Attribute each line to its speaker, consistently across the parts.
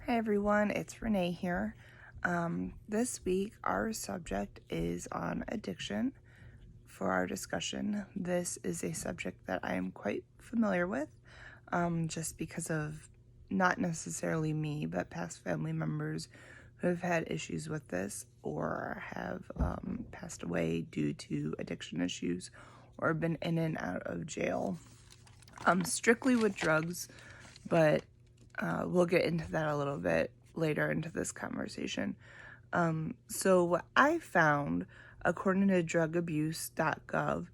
Speaker 1: Hi everyone, it's Renee here. This week our subject is on addiction. For our discussion, this is a subject that I am quite familiar with, just because of not necessarily me, but past family members who have had issues with this or have passed away due to addiction issues or been in and out of jail. Strictly with drugs, but we'll get into that a little bit later into this conversation. So what I found, according to drugabuse.gov,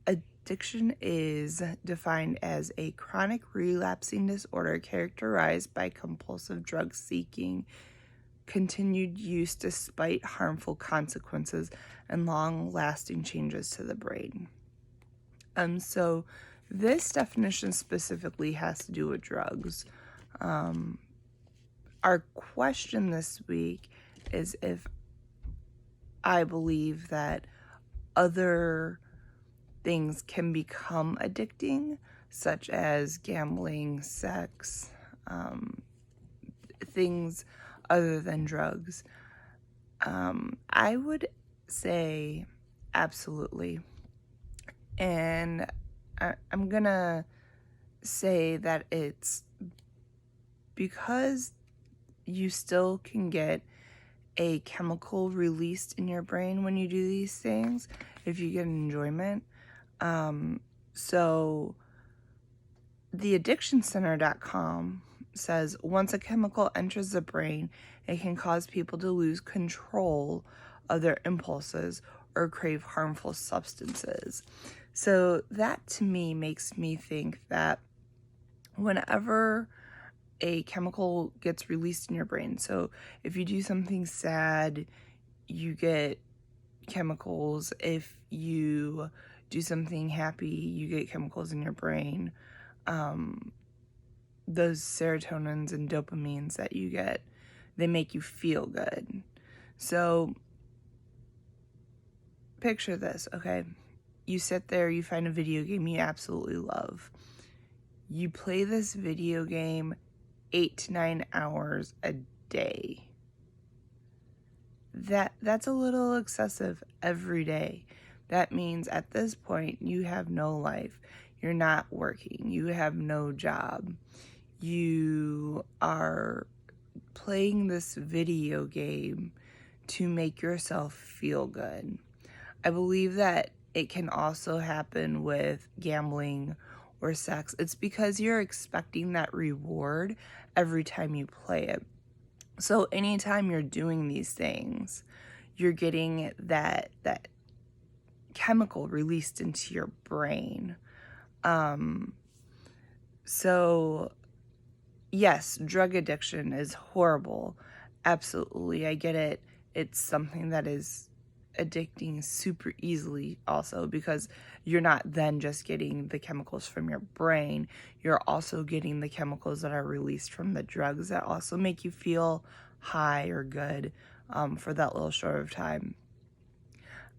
Speaker 1: addiction is defined as a chronic relapsing disorder characterized by compulsive drug seeking, continued use despite harmful consequences, and long-lasting changes to the brain. So this definition specifically has to do with drugs. Our question this week is if I believe that other things can become addicting, such as gambling, sex, things other than drugs. I would say absolutely. And I'm gonna say that it's because you still can get a chemical released in your brain when you do these things, if you get enjoyment. So theaddictioncenter.com says once a chemical enters the brain, it can cause people to lose control of their impulses or crave harmful substances. So that to me makes me think that whenever a chemical gets released in your brain, so if you do something sad, you get chemicals. If you do something happy, you get chemicals in your brain. Those serotonins and dopamines that you get, they make you feel good. So picture this, okay? You sit there, you find a video game you absolutely love. You play this video game 8 to 9 hours a day. That's a little excessive every day. That means at this point you have no life. You're not working. You have no job. You are playing this video game to make yourself feel good. I believe that it can also happen with gambling or sex. It's because you're expecting that reward every time you play it. So anytime you're doing these things, you're getting that chemical released into your brain. So yes, drug addiction is horrible. Absolutely, I get it. It's something that is addicting super easily also, because you're not then just getting the chemicals from your brain, you're also getting the chemicals that are released from the drugs that also make you feel high or good for that little short of time.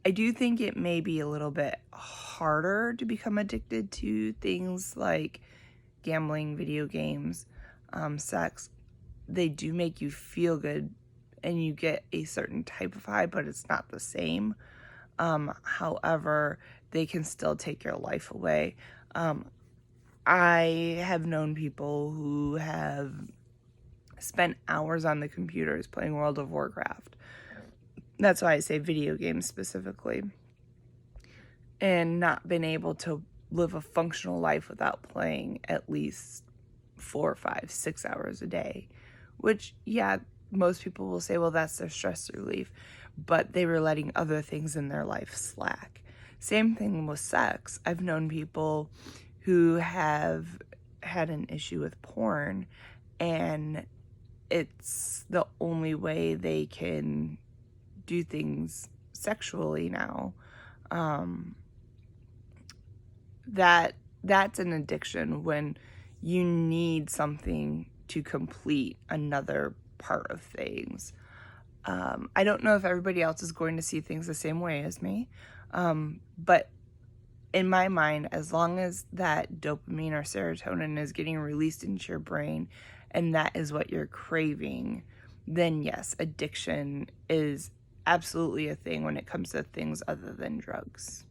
Speaker 1: I do think it may be a little bit harder to become addicted to things like gambling, video games, sex. They do make you feel good and you get a certain type of high, but it's not the same. However, they can still take your life away. I have known people who have spent hours on the computers playing World of Warcraft. That's why I say video games specifically. And not been able to live a functional life without playing at least 4, 5, 6 hours a day. Which, yeah, most people will say, well, that's their stress relief, but they were letting other things in their life slack. Same thing with sex. I've known people who have had an issue with porn, and it's the only way they can do things sexually now. That's an addiction when you need something to complete another part of things. I don't know if everybody else is going to see things the same way as me, but in my mind, as long as that dopamine or serotonin is getting released into your brain and that is what you're craving, then yes, addiction is absolutely a thing when it comes to things other than drugs.